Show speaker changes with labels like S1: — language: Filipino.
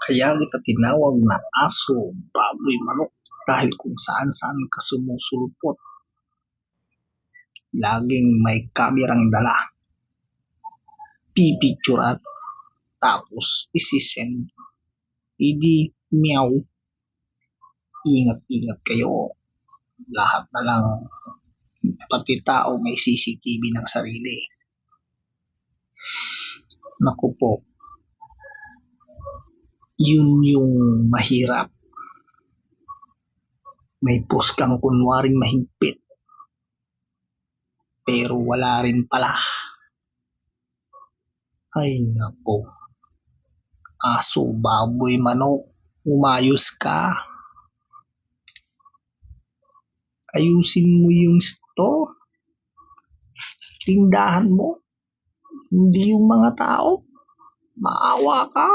S1: Kaya kita tinawag na aso, baboy, manok dahil kung saan-saan ka sumusulpot. Laging may kamerang dala, pipicturan, tapos isisend. Hindi meow. Ingat-ingat kayo. Lahat na lang, pati tao may CCTV ng sarili. Naku po, yun yung mahirap. May post kang kunwaring mahigpit, pero wala rin pala. Ay naku, aso, baboy, manok, umayos ka. Ayusin mo yung store, tindahan mo, hindi yung mga tao. Maawa ka.